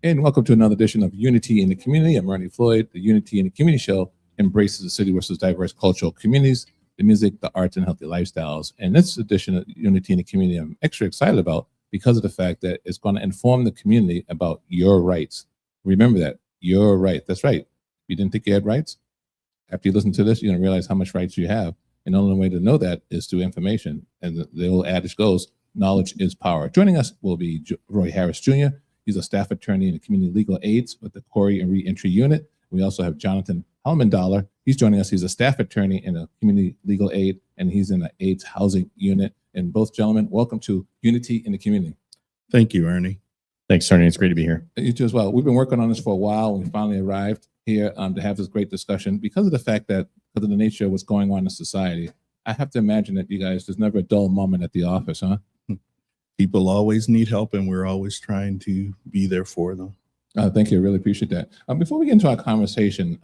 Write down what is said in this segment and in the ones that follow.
And welcome to another edition of Unity in the Community. I'm Ernie Floyd. The Unity in the Community show embraces the city versus diverse cultural communities, the music, the arts, and healthy lifestyles. And this edition of Unity in the Community, I'm extra excited about because of the fact that it's going to inform the community about your rights. Remember that, your right. That's right. If you didn't think you had rights, after you listen to this, you're going to realize how much rights you have. And the only way to know that is through information. And the old adage goes, knowledge is power. Joining us will be Roy Harris Jr. He's a staff attorney in the community legal aids with the Corey and Reentry Unit. We also have Jonathan Helmendahler. He's joining us. He's a staff attorney in a community legal aid, and he's in the AIDS housing unit. And both gentlemen, welcome to Unity in the Community. Thank you, Ernie. Thanks, Ernie. It's great to be here. You too as well. We've been working on this for a while. We finally arrived here to have this great discussion because of the fact that, because of the nature of what's going on in society, I have to imagine that you guys, there's never a dull moment at the office, huh? People always need help, and we're always trying to be there for them. Thank you. I really appreciate that. Before we get into our conversation,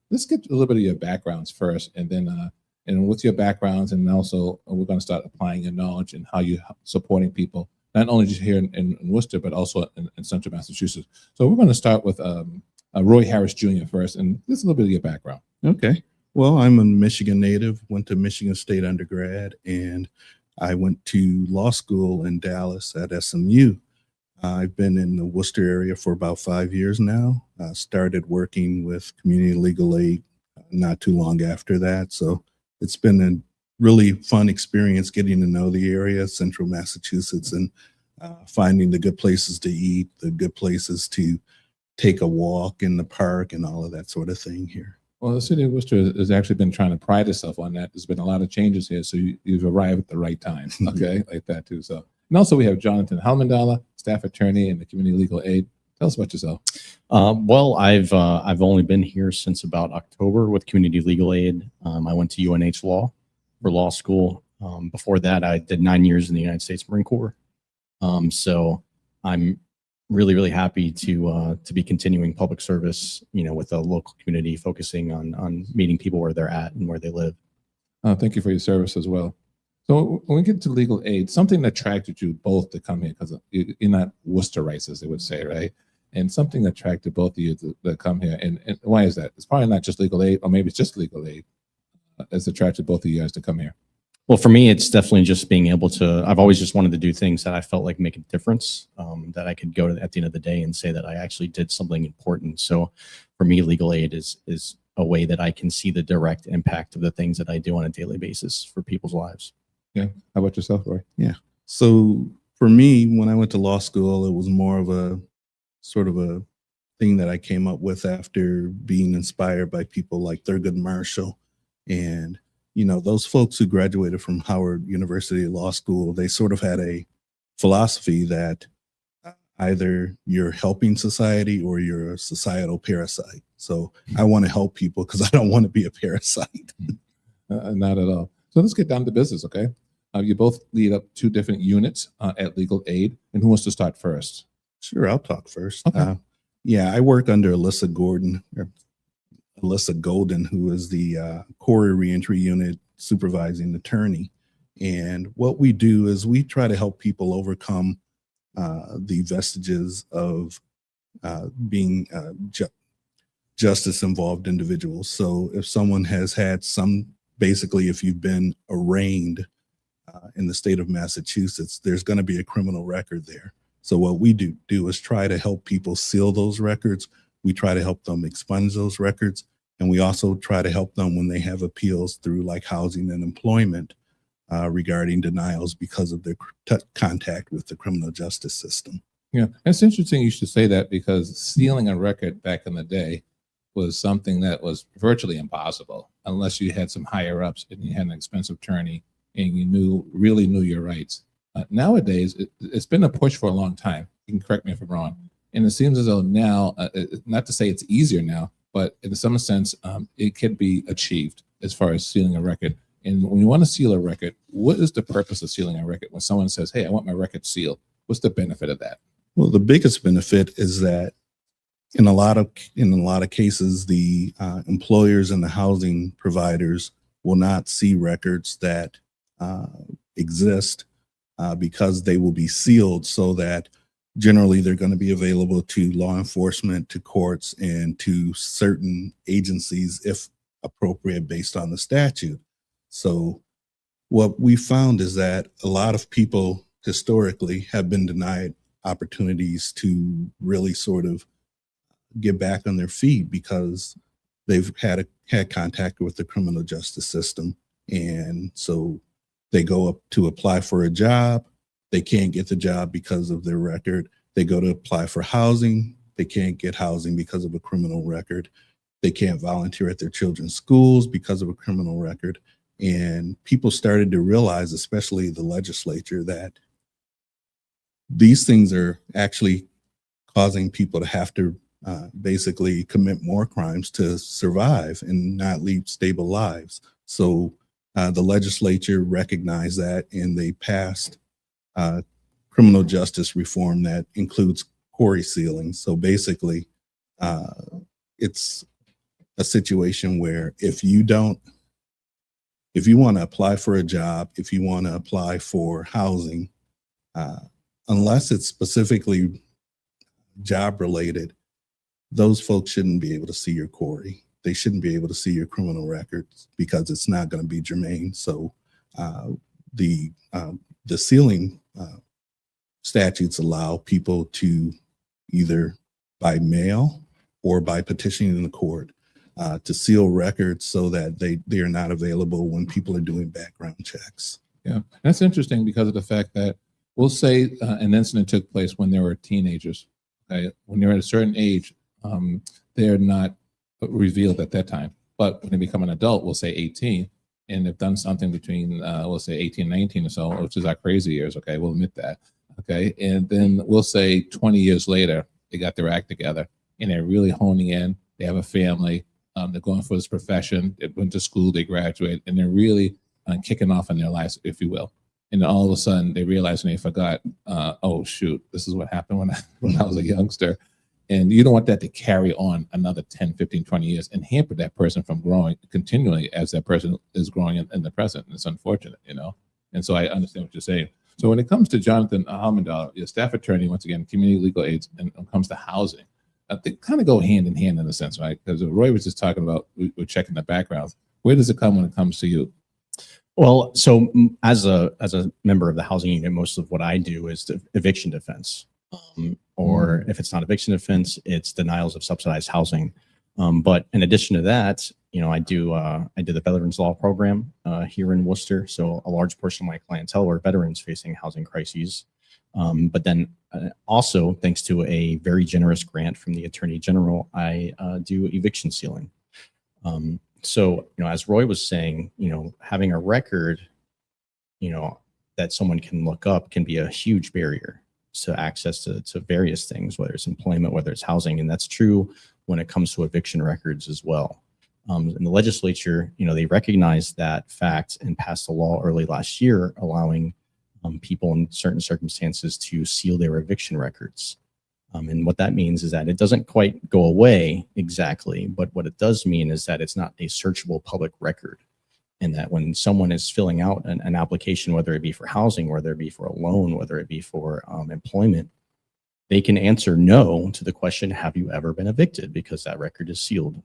let's get a little bit of your backgrounds first, and then and with your backgrounds, and also we're going to start applying your knowledge and how you're supporting people, not only just here in Worcester, but also in Central Massachusetts. So we're going to start with Roy Harris Jr. first, and just a little bit of your background. Okay. Well, I'm a Michigan native, went to Michigan State undergrad, and I went to law school in Dallas at SMU. I've been in the Worcester area for about 5 years now. Started working with community legal aid not too long after that. So it's been a really fun experience getting to know the area, Central Massachusetts, and finding the good places to eat, the good places to take a walk in the park, and all of that sort of thing here. Well, the city of Worcester has actually been trying to pride itself on that. There's been a lot of changes here, so you've arrived at the right time, okay, like that too. So, and also we have Jonathan Helmendahler, staff attorney in the community legal aid. Tell us about yourself. Well, I've only been here since about October with community legal aid. I went to UNH Law for law school. Before that, I did 9 years in the United States Marine Corps. So I'm really happy to be continuing public service, with the local community, focusing on meeting people where they're at and where they live. Thank you for your service as well. So when we get to legal aid, something that attracted you both to come here, because you're not Worcesterites, as they would say, right? And something that attracted both of you to come here. And why is that? It's probably not just legal aid, or maybe it's just legal aid that's attracted both of you guys to come here. Well, for me, it's definitely just being able to, I've always just wanted to do things that I felt like make a difference, that I could go to at the end of the day and say that I actually did something important. So for me, legal aid is a way that I can see the direct impact of the things that I do on a daily basis for people's lives. Yeah. How about yourself, Roy? Yeah. So for me, when I went to law school, it was more of a sort of a thing that I came up with after being inspired by people like Thurgood Marshall. And those folks who graduated from Howard University Law School, they sort of had a philosophy that either you're helping society or you're a societal parasite. So I want to help people because I don't want to be a parasite. Not at all. So let's get down to business, okay? You both lead up two different units at legal aid. And who wants to start first? Sure, I'll talk first. Okay. I work under Alyssa Golden, who is the Corey Reentry Unit supervising attorney. And what we do is we try to help people overcome the vestiges of being justice-involved individuals. So if someone has had basically if you've been arraigned in the state of Massachusetts, there's going to be a criminal record there. So what we do is try to help people seal those records. We try to help them expunge those records. And we also try to help them when they have appeals through like housing and employment regarding denials because of their contact with the criminal justice system. Yeah, it's interesting you should say that, because sealing a record back in the day was something that was virtually impossible unless you had some higher ups and you had an expensive attorney and you really knew your rights. Nowadays, it's been a push for a long time. You can correct me if I'm wrong. And it seems as though now, not to say it's easier now, but in some sense, it can be achieved as far as sealing a record. And when you want to seal a record, what is the purpose of sealing a record? When someone says, hey, I want my record sealed, what's the benefit of that? Well, the biggest benefit is that in a lot of cases, the employers and the housing providers will not see records that exist because they will be sealed, so that generally they're going to be available to law enforcement, to courts, and to certain agencies if appropriate based on the statute. So what we found is that a lot of people historically have been denied opportunities to really sort of get back on their feet because they've had contact with the criminal justice system. And so they go up to apply for a job. They can't get the job because of their record. They go to apply for housing. They can't get housing because of a criminal record. They can't volunteer at their children's schools because of a criminal record. And people started to realize, especially the legislature, that these things are actually causing people to have to basically commit more crimes to survive and not lead stable lives. So the legislature recognized that, and they passed criminal justice reform that includes quarry sealing. So basically, it's a situation where if you want to apply for a job, if you want to apply for housing, unless it's specifically job related, those folks shouldn't be able to see your quarry. They shouldn't be able to see your criminal records because it's not going to be germane. So the sealing statutes allow people to either by mail or by petitioning in the court to seal records so that they are not available when people are doing background checks. Yeah, that's interesting because of the fact that we'll say an incident took place when they were teenagers. Okay, when they're at a certain age, they're not revealed at that time. But when they become an adult, we'll say 18, and they've done something between, we'll say 18, 19 or so, which is our crazy years. Okay, we'll admit that. Okay, and then we'll say 20 years later, they got their act together and they're really honing in. They have a family. They're going for this profession. They went to school, they graduate, and they're really kicking off in their lives, if you will. And then all of a sudden they realize and they forgot, oh shoot, this is what happened when I was a youngster. And you don't want that to carry on another 10, 15, 20 years and hamper that person from growing continually as that person is growing in the present. And it's unfortunate, you know? And so I understand what you're saying. So when it comes to Jonathan Almendahl, your staff attorney, once again, community legal aids, and when it comes to housing, they kind of go hand in hand in a sense, right? Because Roy was just talking about, we're checking the backgrounds. Where does it come when it comes to you? Well, so as a member of the housing unit, most of what I do is the eviction defense. Or if it's not eviction defense, it's denials of subsidized housing. But in addition to that, you know, I do the Veterans Law Program here in Worcester. So a large portion of my clientele are veterans facing housing crises. But then also, thanks to a very generous grant from the Attorney General, I do eviction sealing. So, you know, as Roy was saying, you know, having a record, you know, that someone can look up can be a huge barrier to access to various things, whether it's employment, whether it's housing. And that's true when it comes to eviction records as well. And the legislature, you know, they recognized that fact and passed a law early last year allowing people in certain circumstances to seal their eviction records. And what that means is that it doesn't quite go away exactly, but what it does mean is that it's not a searchable public record. And that when someone is filling out an application, whether it be for housing, whether it be for a loan, whether it be for employment, they can answer no to the question, have you ever been evicted? Because that record is sealed.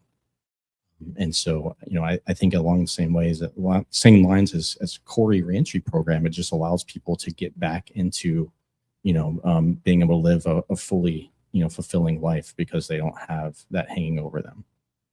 And so, you know, I think along the same ways, same lines as Corey reentry program, it just allows people to get back into, you know, being able to live a fully, you know, fulfilling life because they don't have that hanging over them.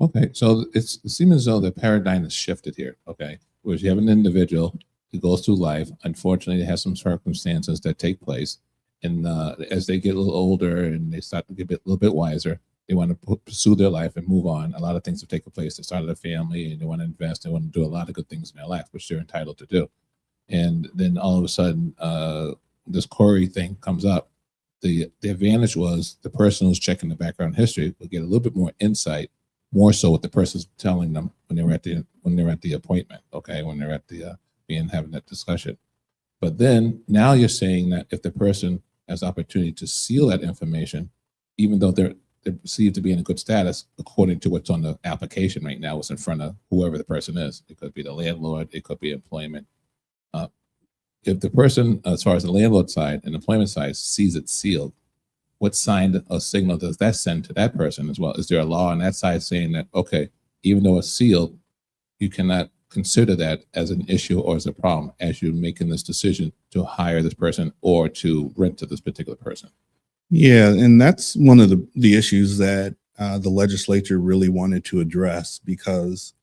Okay, so it seems as though the paradigm has shifted here. Okay, whereas you have an individual who goes through life, unfortunately, they have some circumstances that take place, and as they get a little older and they start to get a little bit wiser, they want to pursue their life and move on. A lot of things have taken place. They started a family and they want to invest. They want to do a lot of good things in their life, which they're entitled to do. And then all of a sudden, this Corey thing comes up. The advantage was the person who's checking the background history will get a little bit more insight, more so what the person's telling them when they're at the appointment. Okay, when they're at the having that discussion. But then now you're saying that if the person has opportunity to seal that information, even though they're perceived to be in a good status according to what's on the application right now, what's in front of whoever the person is. It could be the landlord, it could be employment. If the person, as far as the landlord side and employment side, sees it sealed, what sign or signal does that send to that person as well? Is there a law on that side saying that, okay, even though it's sealed, you cannot consider that as an issue or as a problem as you're making this decision to hire this person or to rent to this particular person? Yeah, and that's one of the issues that the legislature really wanted to address, because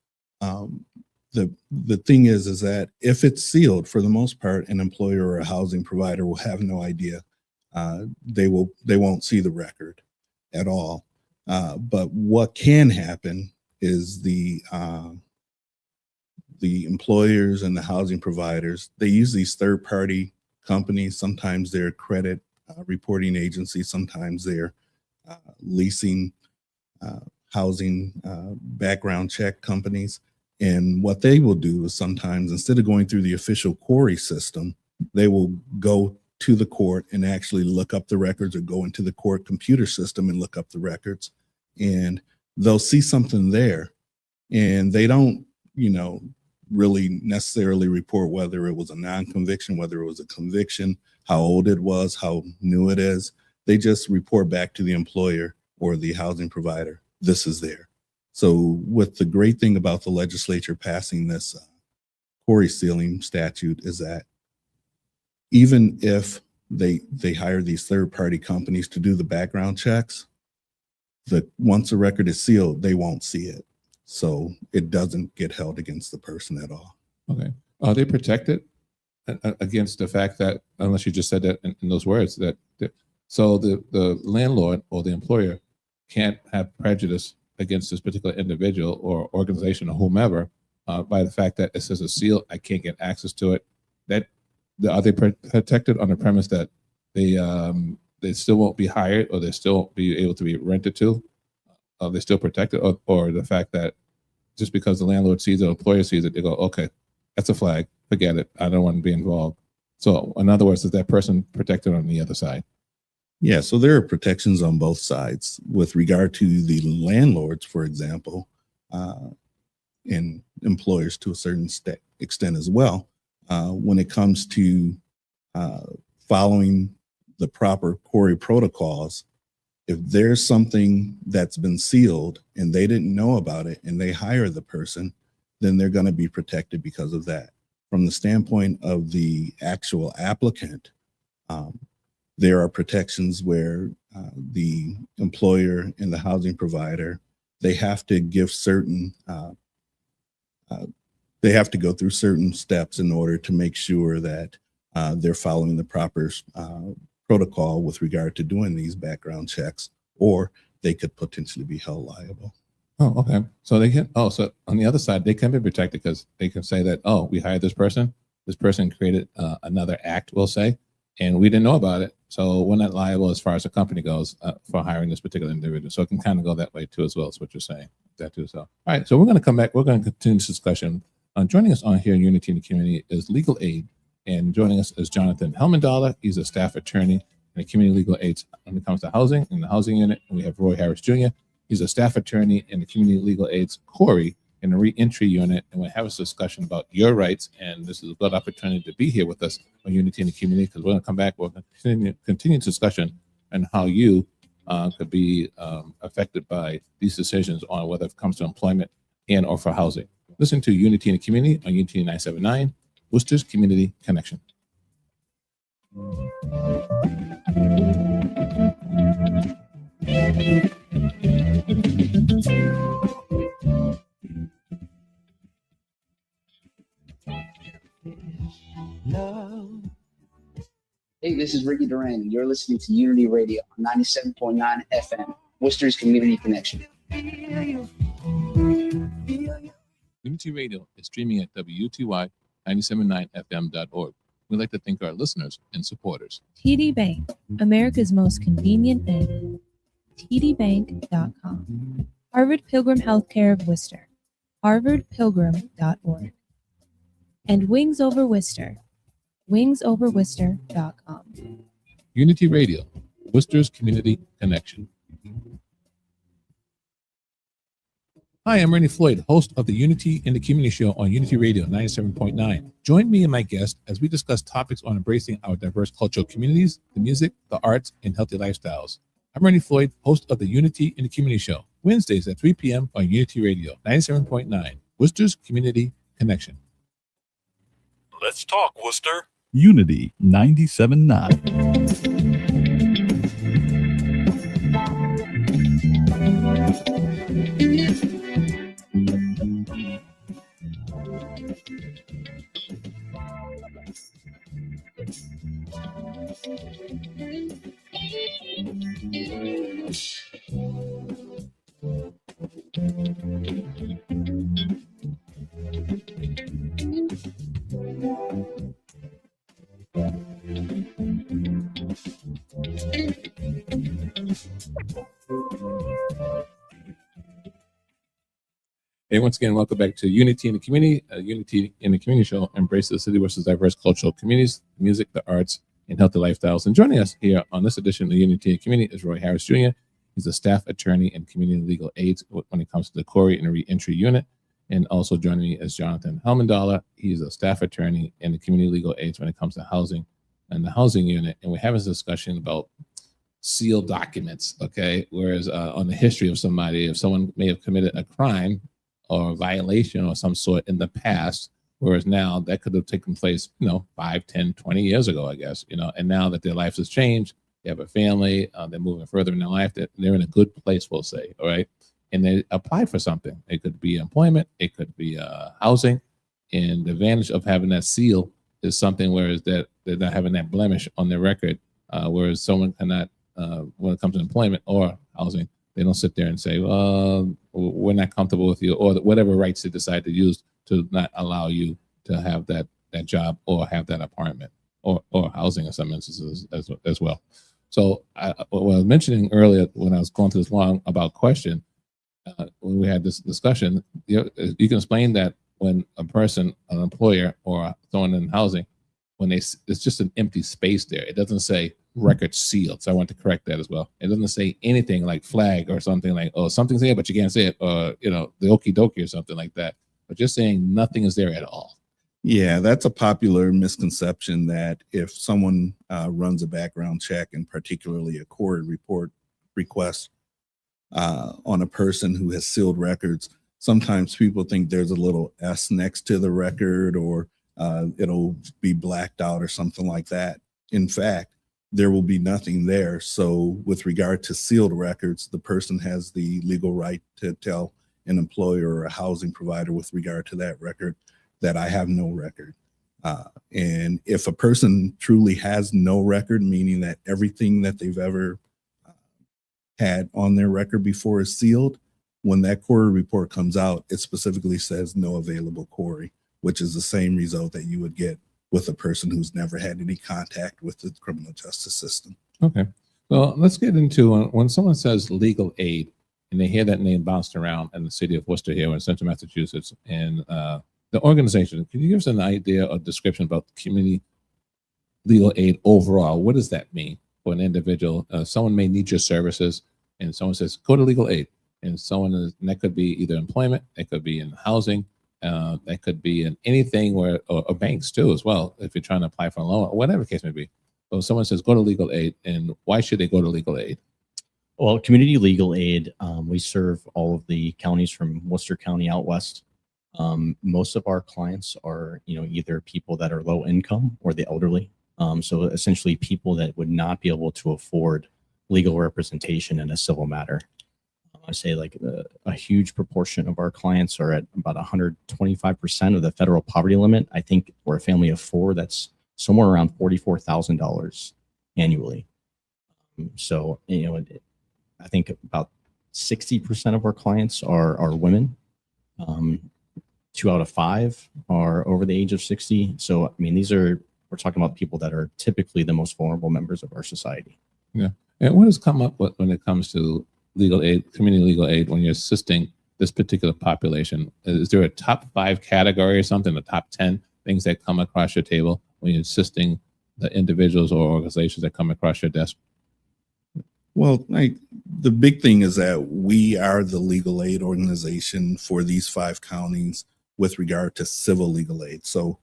the thing is that if it's sealed, for the most part, an employer or a housing provider will have no idea. They won't see the record at all. But what can happen is the employers and the housing providers, they use these third-party companies. Sometimes they're credit reporting agencies, sometimes they're leasing housing background check companies. And what they will do is sometimes, instead of going through the official query system, they will go to the court and actually look up the records, or go into the court computer system and look up the records. And they'll see something there, and they don't, really necessarily report whether it was a non-conviction, whether it was a conviction, how old it was, how new it is. They just report back to the employer or the housing provider, this is there. So what the great thing about the legislature passing this query sealing statute is that even if they hire these third-party companies to do the background checks, once the record is sealed, they won't see it. So it doesn't get held against the person at all. Okay. Are they protected against the fact that, unless you just said that in those words, so the landlord or the employer can't have prejudice against this particular individual or organization or whomever by the fact that it says a seal, I can't get access to it? Are they protected on the premise that they still won't be hired, or they still won't be able to be rented to? Are they still protected, or the fact that just because the landlord sees it, the employer sees it, they go, okay, that's a flag, forget it, I don't want to be involved? So in other words, is that person protected on the other side? Yeah, so there are protections on both sides with regard to the landlords, for example, and employers to a certain extent as well. When it comes to following the proper query protocols, if there's something that's been sealed and they didn't know about it and they hire the person, then they're going to be protected because of that. From the standpoint of the actual applicant, there are protections where the employer and the housing provider, they have to give certain, they have to go through certain steps in order to make sure that they're following the proper protocol with regard to doing these background checks, or they could potentially be held liable. Oh, okay. So they can, so on the other side, they can be protected because they can say that, oh, we hired this person created another act, we'll say, and we didn't know about it. So we're not liable as far as the company goes for hiring this particular individual. So it can kind of go that way too, as well as what you're saying. That too. So, all right. So we're going to come back. We're going to continue this discussion. Joining us on here in Unity in the Community is legal aid. And joining us is Jonathan Helmendala. He's a staff attorney in the community legal aids when it comes to housing in the housing unit. And we have Roy Harris Jr. He's a staff attorney in the community legal aids Corey in the reentry unit. And we'll have a discussion about your rights. And this is a good opportunity to be here with us on Unity in the Community, because we're going to come back. We're going to continue discussion on how you could be affected by these decisions on whether it comes to employment and or for housing. Listen to Unity in the Community on Unity 979. Worcester's Community Connection. Hey, this is Ricky Duran, and you're listening to Unity Radio on 97.9 FM, Worcester's Community Connection. Unity Radio is streaming at WUTY979fm.org. We'd like to thank our listeners and supporters. TD Bank, America's most convenient bank. TDBank.com. Harvard Pilgrim Healthcare of Worcester. HarvardPilgrim.org. And Wings Over Worcester. WingsOverWorcester.com. Unity Radio, Worcester's Community Connection. Hi, I'm Ernie Floyd, host of the Unity in the Community Show on Unity Radio 97.9. Join me and my guest as we discuss topics on embracing our diverse cultural communities, the music, the arts, and healthy lifestyles. I'm Ernie Floyd, host of the Unity in the Community Show, Wednesdays at 3 p.m. on Unity Radio 97.9, Worcester's Community Connection. Let's talk, Worcester. Unity 97.9. Hey, once again, welcome back to Unity in the Community. Unity in the Community Show embraces the city versus diverse cultural communities, the music, the arts, and healthy lifestyles. And joining us here on this edition of Unity in the Community is Roy Harris Jr. He's a staff attorney and community legal aid when it comes to the Corey and Reentry Unit. And also joining me is Jonathan Helmendala. He's a staff attorney and the community legal aids when it comes to housing and the housing unit. And we're having this discussion about sealed documents, okay? Whereas on the history of somebody, if someone may have committed a crime or a violation or some sort in the past, whereas now that could have taken place, 5, 10, 20 years ago, I guess, and now that their lives has changed, they have a family, they're moving further in their life, they're in a good place, we'll say, all right? And they apply for something. It could be employment, it could be housing, and the advantage of having that seal is something whereas that they're not having that blemish on their record, whereas someone cannot, when it comes to employment or housing, they don't sit there and say, well, we're not comfortable with you, or whatever rights they decide to use to not allow you to have that job or have that apartment or housing in some instances as well. So what I was mentioning earlier when I was going through this long about question, when we had this discussion, you can explain that when a person, an employer or someone in housing, when it's just an empty space there, it doesn't say record sealed. So I want to correct that as well. It doesn't say anything like flag or something like, oh, something's there, but you can't say it, or, the okie dokie or something like that. But just saying nothing is there at all. Yeah, that's a popular misconception that if someone runs a background check, and particularly a court report request on a person who has sealed records, sometimes people think there's a little S next to the record, or it'll be blacked out or something like that. In fact, there will be nothing there. So with regard to sealed records, the person has the legal right to tell an employer or a housing provider with regard to that record that I have no record. And if a person truly has no record, meaning that everything that they've ever had on their record before is sealed, when that Corey report comes out, it specifically says no available Corey, which is the same result that you would get with a person who's never had any contact with the criminal justice system. Okay. Well, let's get into when someone says legal aid and they hear that name bounced around in the city of Worcester here in central Massachusetts, and the organization, can you give us an idea or description about community legal aid overall? What does that mean for an individual? Someone may need your services and someone says, go to legal aid. And and that could be either employment, it could be in housing, that could be in anything or banks too as well, if you're trying to apply for a loan or whatever the case may be. So someone says, go to legal aid, and why should they go to legal aid? Well, community legal aid, we serve all of the counties from Worcester County out west. Most of our clients are, either people that are low income or the elderly. So essentially people that would not be able to afford legal representation in a civil matter. I say like a huge proportion of our clients are at about 125% of the federal poverty limit. I think for a family of 4, that's somewhere around $44,000 annually. So, I think about 60% of our clients are women. 2 out of 5 are over the age of 60. So, we're talking about people that are typically the most vulnerable members of our society. Yeah. And what has come up when it comes to legal aid, community legal aid, when you're assisting this particular population? Is there a top 5 category or something, the top 10 things that come across your table when you're assisting the individuals or organizations that come across your desk? Well, the big thing is that we are the legal aid organization for these 5 counties with regard to civil legal aid. So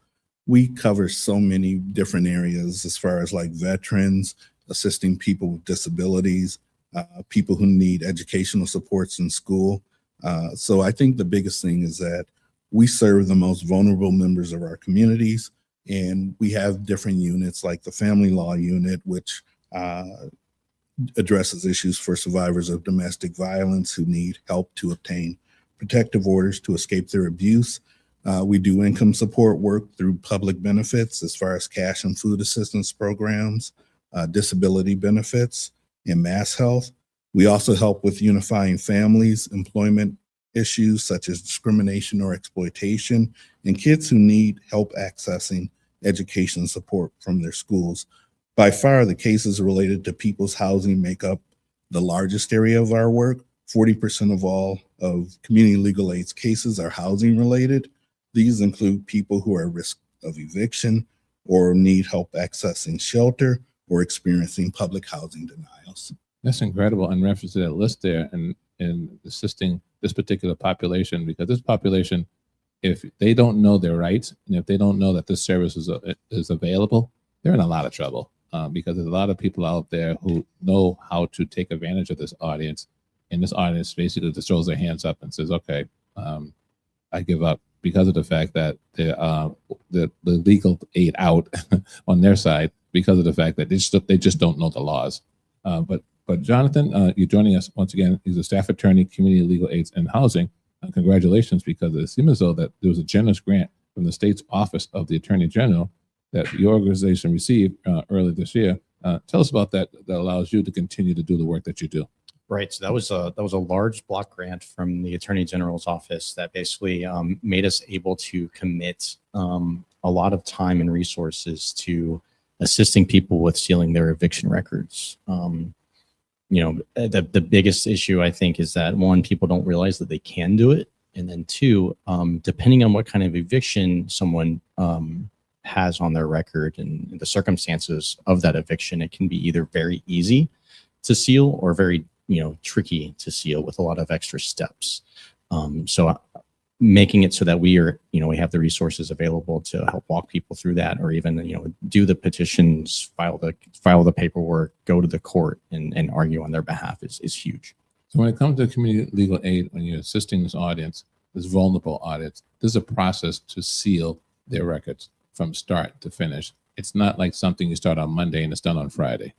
we cover so many different areas as far as like veterans, assisting people with disabilities, people who need educational supports in school. So I think the biggest thing is that we serve the most vulnerable members of our communities, and we have different units like the family law unit, which addresses issues for survivors of domestic violence who need help to obtain protective orders to escape their abuse. We do income support work through public benefits as far as cash and food assistance programs, disability benefits, and mass health. We also help with unifying families, employment issues such as discrimination or exploitation, and kids who need help accessing education support from their schools. By far, the cases related to people's housing make up the largest area of our work. 40% of all of community legal aid's cases are housing related. These include people who are at risk of eviction or need help accessing shelter or experiencing public housing denials. That's incredible. In reference to that list there and assisting this particular population, because this population, if they don't know their rights and if they don't know that this service is available, they're in a lot of trouble. Because there's a lot of people out there who know how to take advantage of this audience, and this audience basically just throws their hands up and says, "Okay, I give up," because of the fact that the legal aid out on their side, because of the fact that they just don't know the laws. But Jonathan, you're joining us once again. He's a staff attorney, community legal aids and housing. Congratulations, because it seems as though that there was a generous grant from the state's office of the Attorney General that your organization received earlier this year. Tell us about that allows you to continue to do the work that you do. Right. So that was a large block grant from the Attorney General's office that basically made us able to commit a lot of time and resources to assisting people with sealing their eviction records. The biggest issue, I think, is that one, people don't realize that they can do it. And then two, depending on what kind of eviction someone has on their record and the circumstances of that eviction, it can be either very easy to seal or very tricky to seal with a lot of extra steps. So making it so that we have the resources available to help walk people through that, or even do the petitions, file the paperwork, go to the court and argue on their behalf is huge. So when it comes to community legal aid, when you're assisting this audience, this vulnerable audience, there's a process to seal their records from start to finish. It's not like something you start on Monday and it's done on Friday.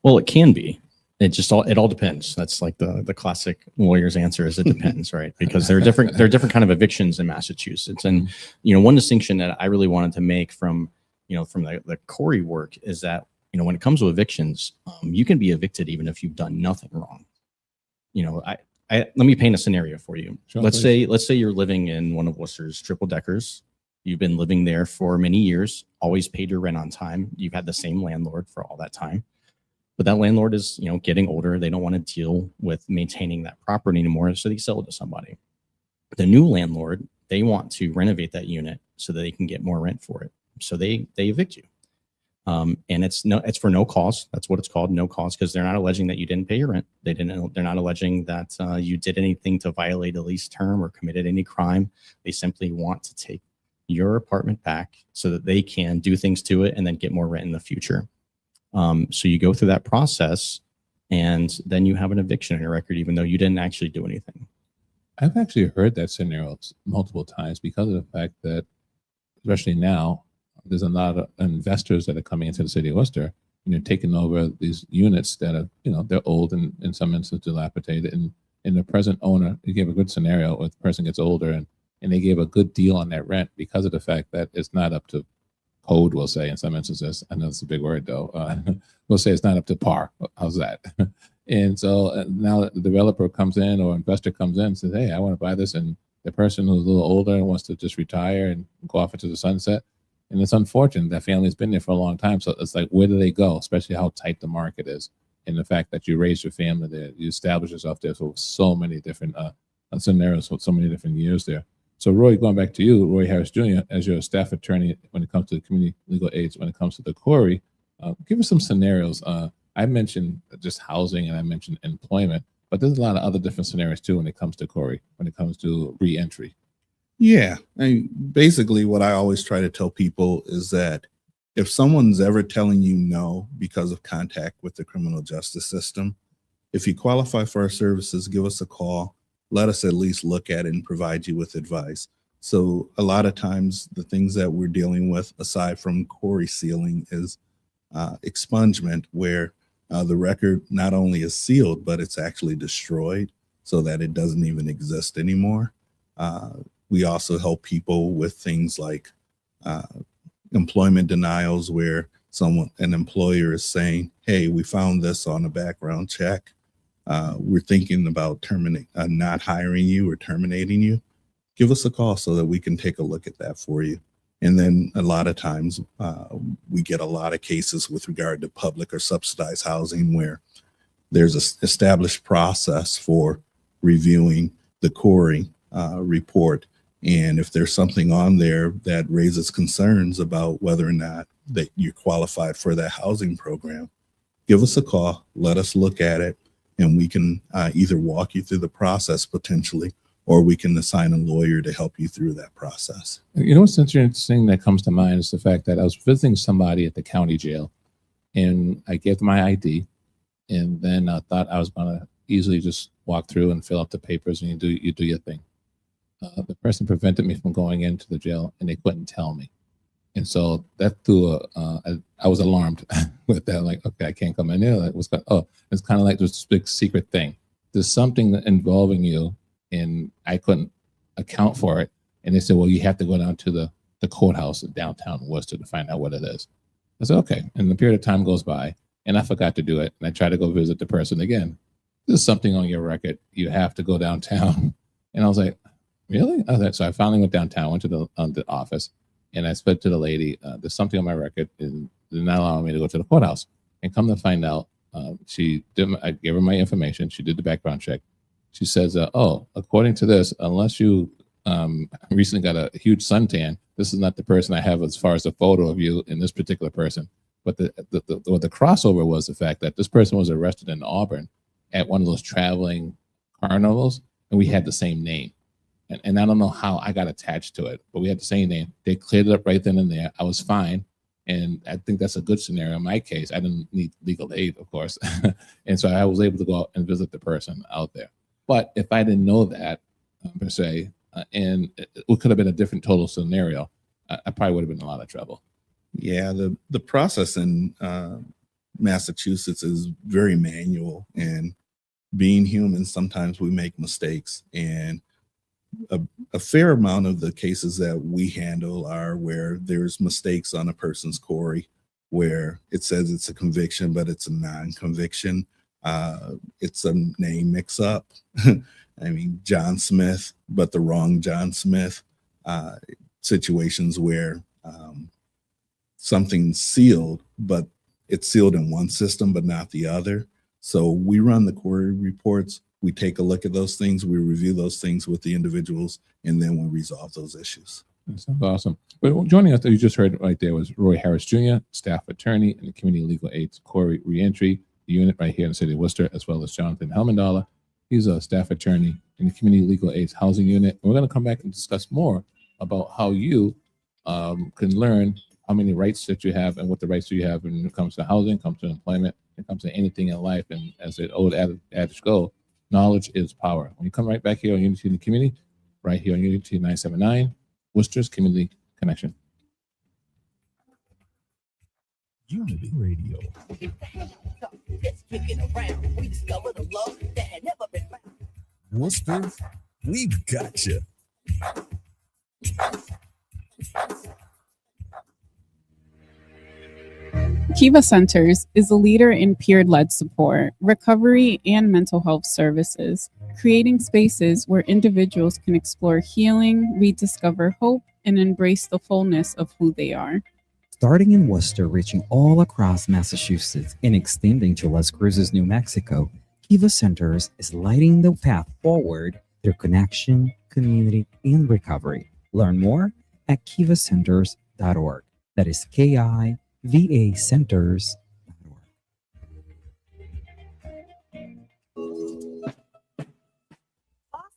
Well, it can be. It all depends. That's like the classic lawyer's answer is it depends, right? Because there are different kind of evictions in Massachusetts. And one distinction that I really wanted to make from the Corey work is that when it comes to evictions, you can be evicted even if you've done nothing wrong. Let me paint a scenario for you. Sure, let's say you're living in one of Worcester's triple deckers. You've been living there for many years, always paid your rent on time. You've had the same landlord for all that time. But that landlord is, getting older. They don't want to deal with maintaining that property anymore, so they sell it to somebody. The new landlord, they want to renovate that unit so that they can get more rent for it. So they evict you. And it's for no cause. That's what it's called, no cause, because they're not alleging that you didn't pay your rent. They're not alleging that you did anything to violate a lease term or committed any crime. They simply want to take your apartment back so that they can do things to it and then get more rent in the future. So you go through that process and then you have an eviction on your record, even though you didn't actually do anything. I've actually heard that scenario multiple times because of the fact that, especially now, there's a lot of investors that are coming into the city of Worcester, taking over these units that are, they're old and in some instances dilapidated. And the present owner, you gave a good scenario where the person gets older and they gave a good deal on that rent because of the fact that it's not up to code, we'll say, in some instances. I know it's a big word, though. We'll say it's not up to par. How's that? And so now the developer comes in or investor comes in and says, hey, I want to buy this. And the person who's a little older and wants to just retire and go off into the sunset. And it's unfortunate that family's been there for a long time. So it's like, where do they go? Especially how tight the market is. And the fact that you raise your family there, you establish yourself there for so many different scenarios, for so many different years there. So Roy, going back to you, Roy Harris Jr., as your staff attorney when it comes to the community legal aids, when it comes to the Corey, give us some scenarios I mentioned just housing and I mentioned employment, but there's a lot of other different scenarios too when it comes to Corey, when it comes to reentry. Yeah. Basically, what I always try to tell people is that if someone's ever telling you no because of contact with the criminal justice system, if you qualify for our services, give us a call. Let us at least look at it and provide you with advice. So a lot of times the things that we're dealing with, aside from Corey sealing, is expungement, where the record not only is sealed, but it's actually destroyed so that it doesn't even exist anymore. We also help people with things like employment denials, where an employer is saying, hey, we found this on a background check. We're thinking about not hiring you or terminating you. Give us a call so that we can take a look at that for you. And then a lot of times we get a lot of cases with regard to public or subsidized housing where there's an established process for reviewing the Corey report. And if there's something on there that raises concerns about whether or not that you're qualified for that housing program, give us a call, let us look at it, and we can either walk you through the process potentially, or we can assign a lawyer to help you through that process. You know what's interesting that comes to mind is the fact that I was visiting somebody at the county jail, and I gave them my ID, and then I thought I was going to easily just walk through and fill out the papers, and you do your thing. The person prevented me from going into the jail, and they couldn't tell me. And so that I was alarmed with that. Like, okay, I can't come in there. It's kind of like this big secret thing. There's something involving you, and I couldn't account for it. And they said, well, you have to go down to the courthouse in downtown Worcester to find out what it is. I said, okay. And the period of time goes by, and I forgot to do it. And I tried to go visit the person again. There's something on your record. You have to go downtown. And I was like, really? So I finally went downtown, went to the office, and I said to the lady, there's something on my record, and they're not allowing me to go to the courthouse. And come to find out, I gave her my information. She did the background check. She says, according to this, unless you recently got a huge suntan, this is not the person I have as far as a photo of you in this particular person. But the crossover was the fact that this person was arrested in Auburn at one of those traveling carnivals, and we had the same name. And I don't know how I got attached to it, but we had the same name. They cleared it up right then and there. I was fine. And I think that's a good scenario. In my case, I didn't need legal aid, of course. And so I was able to go out and visit the person out there. But if I didn't know that, per se, and it could have been a different total scenario, I probably would have been in a lot of trouble. Yeah, the process in Massachusetts is very manual. And being human, sometimes we make mistakes. And a fair amount of the cases that we handle are where there's mistakes on a person's Corey, where it says it's a conviction, but it's a non-conviction. It's a name mix-up. I mean, John Smith, but the wrong John Smith. Situations where something's sealed, but it's sealed in one system, but not the other. So we run the Corey reports. We take a look at those things, we review those things with the individuals, and then we resolve those issues. That sounds awesome. But joining us, you just heard right there, was Roy Harris Jr., staff attorney in the Community Legal Aid's Corey Reentry Unit right here in the city of Worcester, as well as Jonathan Helmendala. He's a staff attorney in the Community Legal Aid's Housing Unit. And we're going to come back and discuss more about how you can learn how many rights that you have and what the rights you have when it comes to housing, comes to employment, it comes to anything in life. And as the old adage goes, knowledge is power. When you come right back here on Unity in the Community, right here on Unity 979, Worcester's Community Connection. Unity Radio. Worcester, we've got you. Kiva Centers is a leader in peer-led support, recovery, and mental health services, creating spaces where individuals can explore healing, rediscover hope, and embrace the fullness of who they are. Starting in Worcester, reaching all across Massachusetts, and extending to Las Cruces, New Mexico, Kiva Centers is lighting the path forward through connection, community, and recovery. Learn more at kivacenters.org. That is KIVA Centers.org.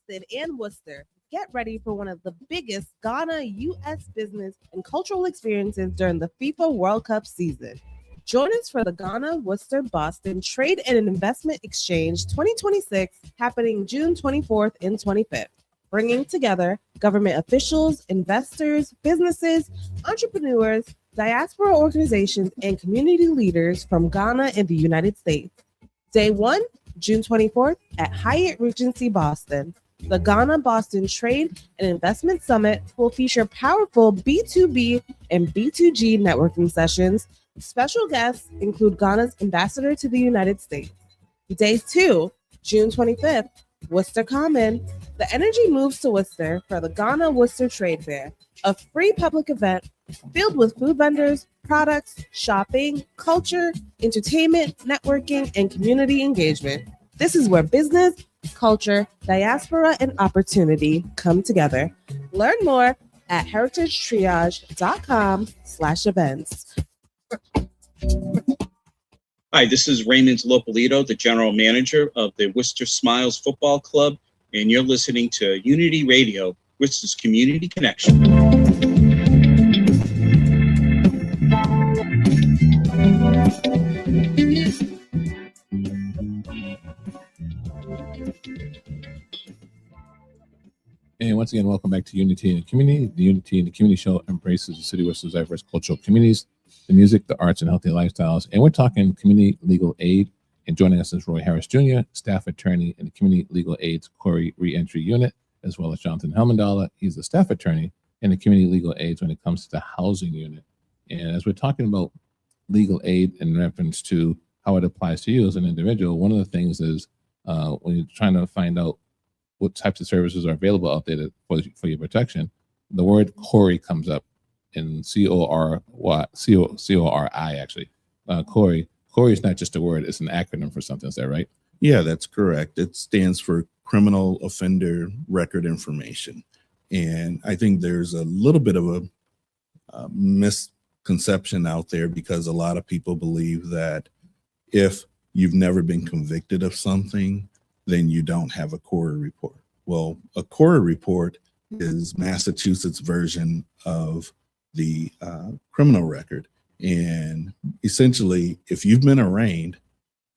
Boston, and Worcester. Get ready for one of the biggest Ghana U.S. business and cultural experiences during the FIFA World Cup season. Join us for the Ghana Worcester Boston Trade and Investment Exchange 2026 happening June 24th and 25th, bringing together government officials, investors, businesses, entrepreneurs, diaspora organizations, and community leaders from Ghana and the United States. Day 1, June 24th at Hyatt Regency Boston. The Ghana Boston Trade and Investment Summit will feature powerful B2B and B2G networking sessions. Special guests include Ghana's ambassador to the United States. Day 2, June 25th, Worcester Common. The energy moves to Worcester for the Ghana Worcester Trade Fair, a free public event filled with food vendors, products, shopping, culture, entertainment, networking, and community engagement. This is where business, culture, diaspora, and opportunity come together. Learn more at heritagetriage.com/events. Hi, this is Raymond Lopolito, the general manager of the Worcester Smiles Football Club, and you're listening to Unity Radio, Worcester's Community Connection. And once again, welcome back to Unity in the Community. The Unity in the Community show embraces the city of Worcester's diverse cultural communities, the music, the arts, and healthy lifestyles. And we're talking community legal aid. And joining us is Roy Harris Jr., staff attorney in the Community Legal Aid's Corey Reentry Unit, as well as Jonathan Helmendala. He's the staff attorney in the Community Legal Aids when it comes to the housing unit. And as we're talking about legal aid in reference to how it applies to you as an individual, one of the things is when you're trying to find out what types of services are available out there for your protection, the word Corey comes up in C-O-R-I actually. Corey is not just a word, it's an acronym for something, is that right? Yeah, that's correct. It stands for Criminal Offender Record Information. And I think there's a little bit of a misconception out there because a lot of people believe that if you've never been convicted of something, then you don't have a Corey report. Well, a Corey report is Massachusetts' version of the criminal record. And essentially, if you've been arraigned,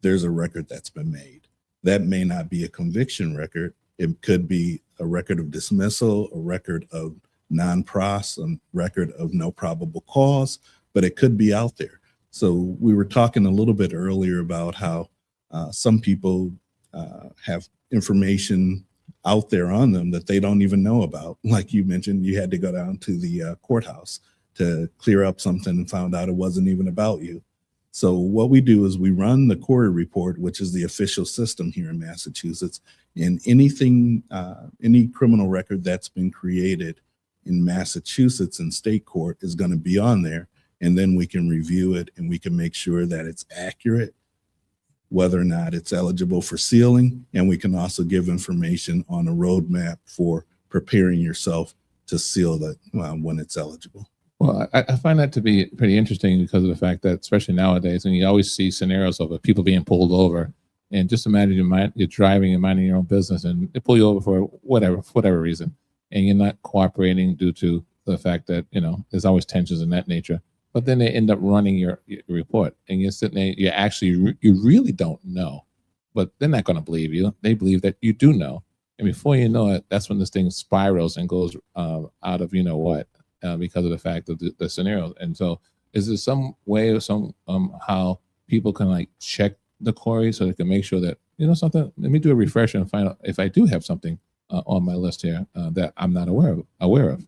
there's a record that's been made. That may not be a conviction record. It could be a record of dismissal, a record of non-pros, a record of no probable cause, but it could be out there. So we were talking a little bit earlier about how some people have information out there on them that they don't even know about. Like you mentioned, you had to go down to the courthouse to clear up something and found out it wasn't even about you. So what we do is we run the Corey report, which is the official system here in Massachusetts, and anything, any criminal record that's been created in Massachusetts in state court is going to be on there. And then we can review it and we can make sure that it's accurate, whether or not it's eligible for sealing. And we can also give information on a roadmap for preparing yourself to seal that when it's eligible. Well, I find that to be pretty interesting because of the fact that, especially nowadays, and you always see scenarios of people being pulled over, and just imagine you're driving and minding your own business, and they pull you over for whatever reason, and you're not cooperating due to the fact that there's always tensions in that nature. But then they end up running your report, and you're sitting there, you really don't know, but they're not going to believe you. They believe that you do know, and before you know it, that's when this thing spirals and goes out of because of the fact of the scenario. And so is there some way or how people can check the Corey so they can make sure that, something, let me do a refresher and find out if I do have something on my list here that I'm not aware of.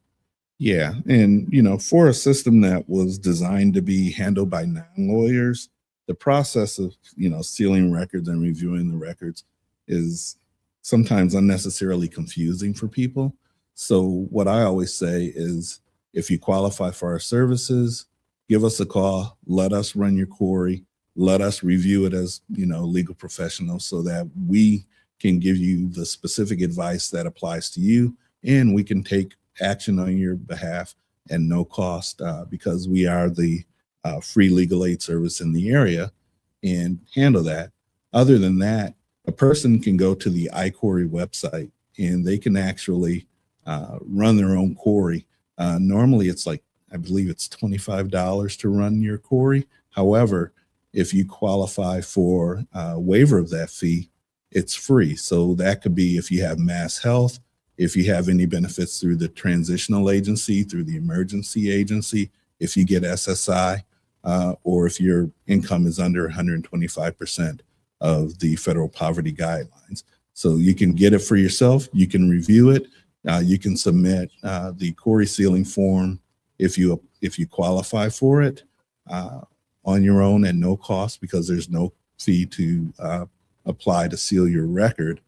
Yeah. And, for a system that was designed to be handled by non-lawyers, the process of, sealing records and reviewing the records is sometimes unnecessarily confusing for people. So what I always say is, if you qualify for our services, give us a call, let us run your Corey, let us review it as, legal professionals so that we can give you the specific advice that applies to you, and we can take action on your behalf and no cost because we are the free legal aid service in the area and handle that. Other than that, a person can go to the iCorey website and they can actually run their own query. Normally, it's like, I believe it's $25 to run your query. However, if you qualify for a waiver of that fee, it's free. So that could be if you have Mass Health, if you have any benefits through the transitional agency, through the emergency agency, if you get SSI, or if your income is under 125% of the federal poverty guidelines. So you can get it for yourself. You can review it. You can submit the query sealing form if you qualify for it on your own at no cost, because there's no fee to apply to seal your record.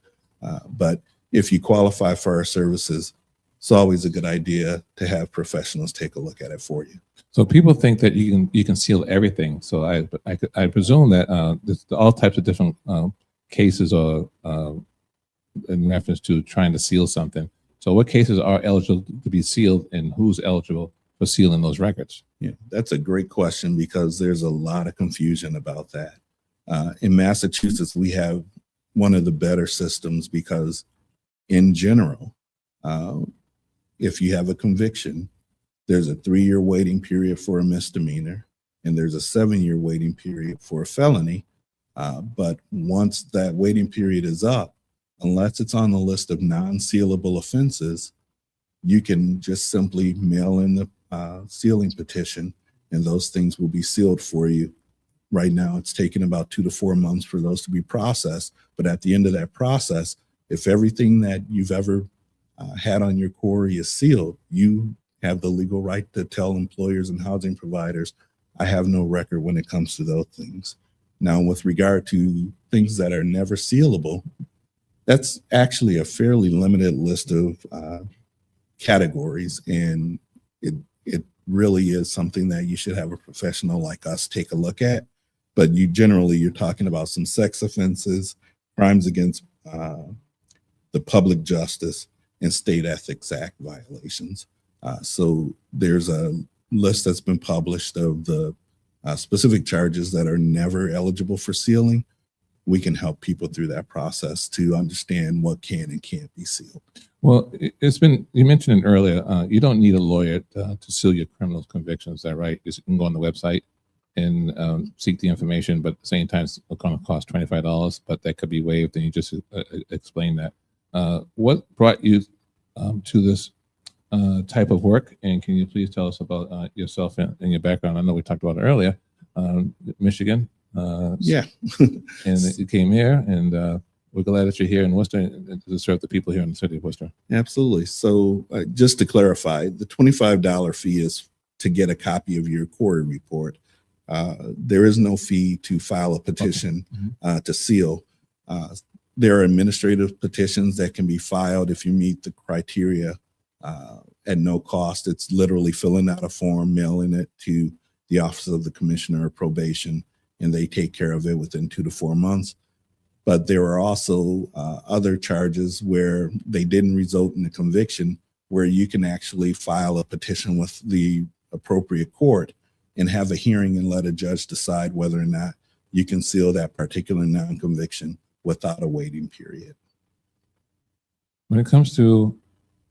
But if you qualify for our services, it's always a good idea to have professionals take a look at it for you. So people think that you can seal everything. So I presume that there's all types of different cases or in reference to trying to seal something. So what cases are eligible to be sealed, and who's eligible for sealing those records? Yeah, that's a great question, because there's a lot of confusion about that. In Massachusetts, we have one of the better systems, because in general, if you have a conviction, there's a 3-year waiting period for a misdemeanor, and there's a 7-year waiting period for a felony. But once that waiting period is up, unless it's on the list of non-sealable offenses, you can just simply mail in the sealing petition, and those things will be sealed for you. Right now, it's taken about 2 to 4 months for those to be processed. But at the end of that process, if everything that you've ever had on your query is sealed, you have the legal right to tell employers and housing providers, I have no record when it comes to those things. Now, with regard to things that are never sealable, that's actually a fairly limited list of categories, and it really is something that you should have a professional like us take a look at. But you're talking about some sex offenses, crimes against the public justice, and state ethics act violations. So there's a list that's been published of the specific charges that are never eligible for sealing. We can help people through that process to understand what can and can't be sealed. Well, you mentioned it earlier, you don't need a lawyer to seal your criminal convictions, is that right? You can go on the website and seek the information, but at the same time, it's going to cost $25, but that could be waived, and you just explain that. What brought you to this type of work, and can you please tell us about yourself and your background? I know we talked about it earlier, Michigan. Yeah. And you came here, and we're glad that you're here in Worcester and to serve the people here in the city of Worcester. Absolutely. So just to clarify, the $25 fee is to get a copy of your query report. There is no fee to file a petition to seal. There are administrative petitions that can be filed if you meet the criteria at no cost. It's literally filling out a form, mailing it to the Office of the Commissioner of Probation, and they take care of it within 2 to 4 months. But there are also other charges where they didn't result in a conviction, where you can actually file a petition with the appropriate court and have a hearing and let a judge decide whether or not you can seal that particular non-conviction without a waiting period. When it comes to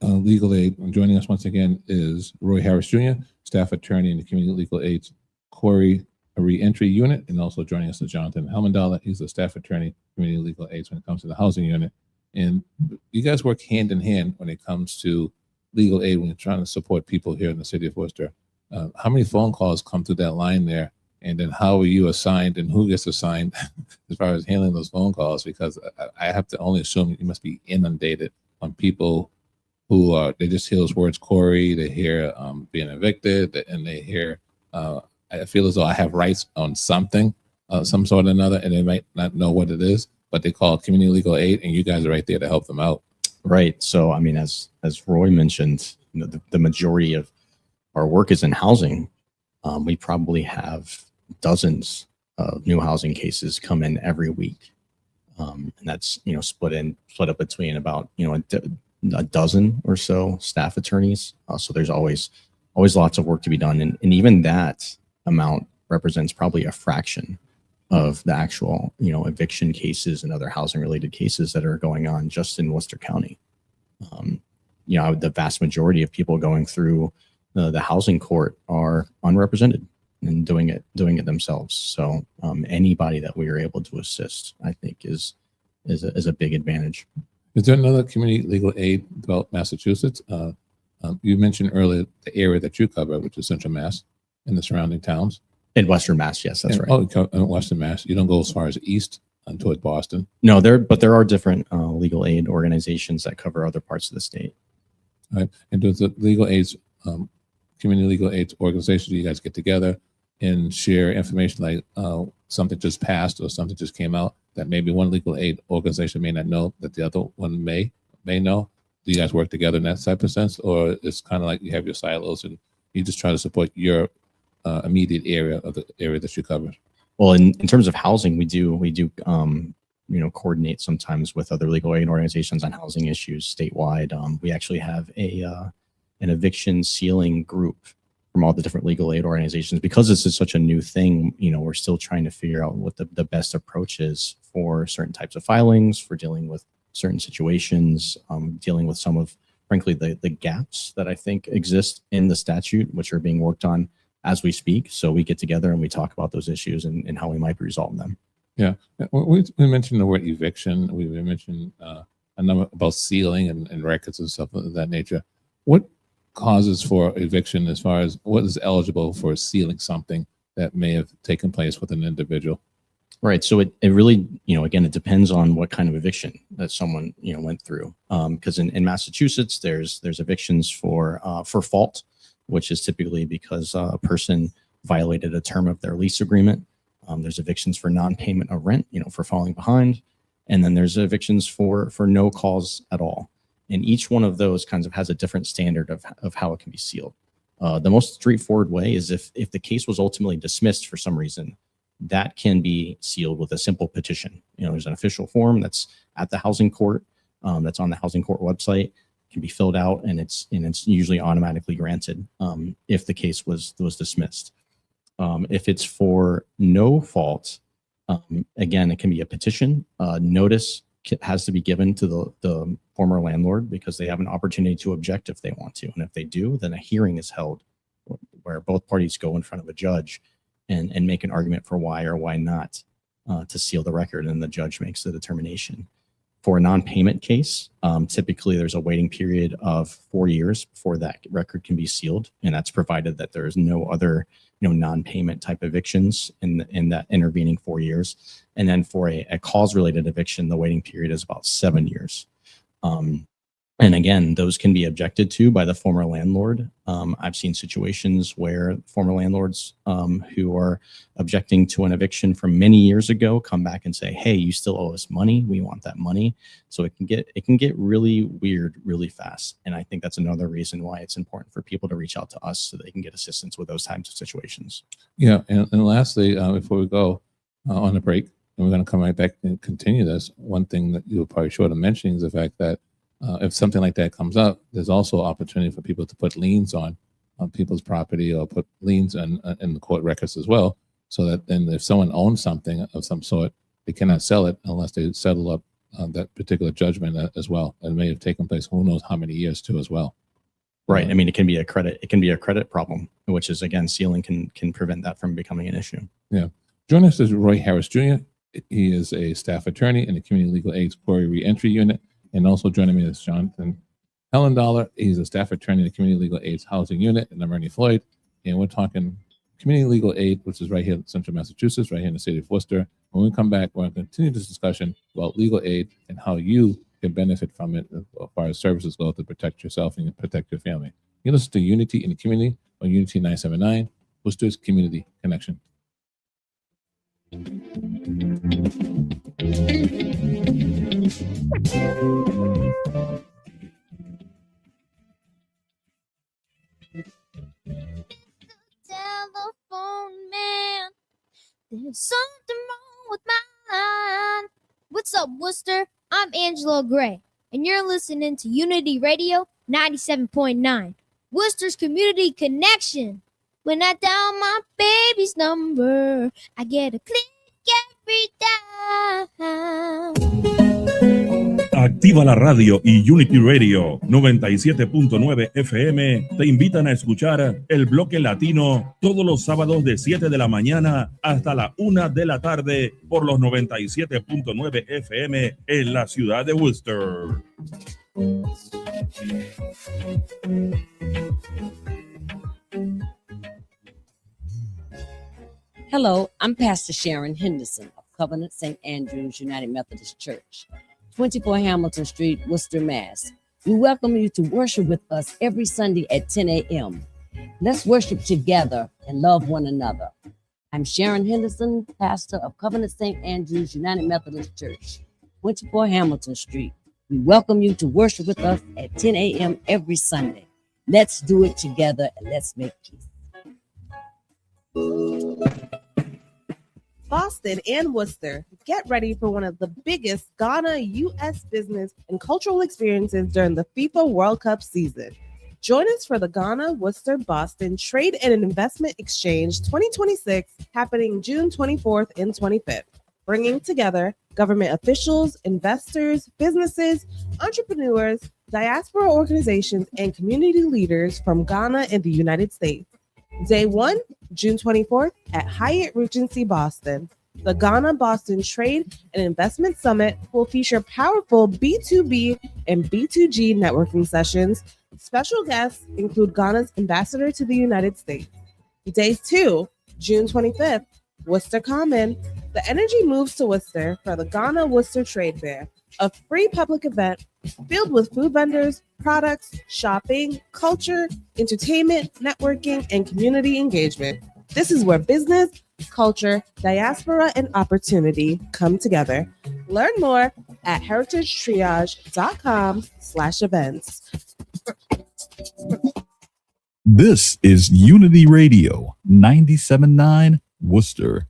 legal aid, joining us once again is Roy Harris Jr., staff attorney in the Community Legal Aid's Query Reentry Unit, and also joining us is Jonathan Helmandala. He's the staff attorney, Community Legal Aid, when it comes to the housing unit. And you guys work hand in hand when it comes to legal aid when you're trying to support people here in the city of Worcester. How many phone calls come through that line there? And then how are you assigned, and who gets assigned as far as handling those phone calls? Because I have to only assume you must be inundated on people who are, they just hear those words, Corey, they hear being evicted, and they hear, I feel as though I have rights on something, some sort or another, and they might not know what it is, but they call Community Legal Aid, and you guys are right there to help them out. Right. So, I mean, as Roy mentioned, you know, the majority of our work is in housing. We probably have dozens of new housing cases come in every week. And that's, you know, split up between about, you know, a dozen or so staff attorneys. So there's always lots of work to be done. And even that amount represents probably a fraction of the actual, you know, eviction cases and other housing related cases that are going on just in Worcester County. The vast majority of people going through the housing court are unrepresented and doing it themselves. So anybody that we are able to assist, I think, is a big advantage. Is there another community legal aid throughout Massachusetts? You mentioned earlier the area that you cover, which is Central Mass and the surrounding towns. In Western Mass, yes, that's right. Oh, in Western Mass. You don't go as far as east towards Boston. No, there are different legal aid organizations that cover other parts of the state. All right. And does the legal aids, community legal aids organization, do you guys get together and share information like something just passed or something just came out that maybe one legal aid organization may not know that the other one may know? Do you guys work together in that type of sense, or it's kind of like you have your silos and you just try to support your immediate area of the area that you cover? Well, in terms of housing, we do coordinate sometimes with other legal aid organizations on housing issues statewide. We actually have an eviction sealing group from all the different legal aid organizations. Because this is such a new thing, we're still trying to figure out what the best approach is for certain types of filings, for dealing with certain situations, dealing with some of, frankly, the gaps that I think exist in the statute, which are being worked on as we speak. So we get together and we talk about those issues and how we might be resolving them. Yeah, we mentioned the word eviction. We mentioned a number about sealing and records and stuff of that nature. What causes for eviction as far as what is eligible for sealing something that may have taken place with an individual? Right. So it really, again, it depends on what kind of eviction that someone, went through. Because in Massachusetts, there's evictions for fault, which is typically because a person violated a term of their lease agreement. There's evictions for non-payment of rent, for falling behind. And then there's evictions for no cause at all. And each one of those kinds of has a different standard of how it can be sealed. The most straightforward way is if the case was ultimately dismissed for some reason, that can be sealed with a simple petition. There's an official form that's at the housing court, that's on the housing court website, it can be filled out, and it's usually automatically granted if the case was dismissed. If it's for no fault, again, it can be a petition. Notice has to be given to the former landlord because they have an opportunity to object if they want to. And if they do, then a hearing is held where both parties go in front of a judge and make an argument for why or why not to seal the record, and the judge makes the determination. For a non-payment case, typically there's a waiting period of 4 years before that record can be sealed, and that's provided that there is no other non-payment type evictions in that intervening 4 years. And then for a cause-related eviction, the waiting period is about 7 years. And again, those can be objected to by the former landlord. I've seen situations where former landlords who are objecting to an eviction from many years ago come back and say, "Hey, you still owe us money. We want that money." So it can get really weird really fast. And I think that's another reason why it's important for people to reach out to us so they can get assistance with those types of situations. Yeah, and lastly, before we go on a break, and we're going to come right back and continue this. One thing that you were probably short of mentioning is the fact that if something like that comes up, there's also opportunity for people to put liens on people's property or put liens in the court records as well. So that then if someone owns something of some sort, they cannot sell it unless they settle up that particular judgment as well. It may have taken place who knows how many years too as well. Right. I mean, it can be a credit problem, which is, again, sealing can prevent that from becoming an issue. Yeah. Joining us is Roy Harris Jr. He is a staff attorney in the Community Legal Aid's Quarry Reentry Unit. And also joining me is Jonathan Hellendollar. He's a staff attorney in the Community Legal Aid's Housing Unit, and I'm Ernie Floyd. And we're talking Community Legal Aid, which is right here in Central Massachusetts, right here in the city of Worcester. When we come back, we're going to continue this discussion about legal aid and how you can benefit from it as far as services go to protect yourself and protect your family. You listen to Unity in the Community on Unity 979, Worcester's Community Connection. Telephone man, there's something wrong with mine. What's up, Worcester? I'm Angela Gray, and you're listening to Unity Radio 97.9, Worcester's Community Connection. When I dial my baby's number, I get a click every time. Activa la radio y Unity Radio 97.9 FM te invitan a escuchar el bloque latino todos los sábados de 7 de la mañana hasta la 1 de la tarde por los 97.9 FM en la ciudad de Worcester. Hello, I'm Pastor Sharon Henderson of Covenant St. Andrew's United Methodist Church, 24 Hamilton Street, Worcester, Mass. We welcome you to worship with us every Sunday at 10 a.m. Let's worship together and love one another. I'm Sharon Henderson, pastor of Covenant St. Andrew's United Methodist Church, 24 Hamilton Street. We welcome you to worship with us at 10 a.m. every Sunday. Let's do it together and let's make peace. Boston and Worcester, get ready for one of the biggest Ghana U.S. business and cultural experiences during the FIFA World Cup season. Join us for the Ghana, Worcester, Boston Trade and Investment Exchange 2026 happening June 24th and 25th, bringing together government officials, investors, businesses, entrepreneurs, diaspora organizations, and community leaders from Ghana and the United States. Day 1, June 24th at Hyatt Regency Boston. The Ghana Boston Trade and Investment Summit will feature powerful B2B and B2G networking sessions. Special guests include Ghana's ambassador to the United States. Day 2, June 25th, Worcester Common. The energy moves to Worcester for the Ghana Worcester Trade Fair, a free public event filled with food vendors, products, shopping, culture, entertainment, networking, and community engagement. This is where business, culture, diaspora, and opportunity come together. Learn more at heritagetriage.com/events. This is Unity Radio 97.9 Worcester.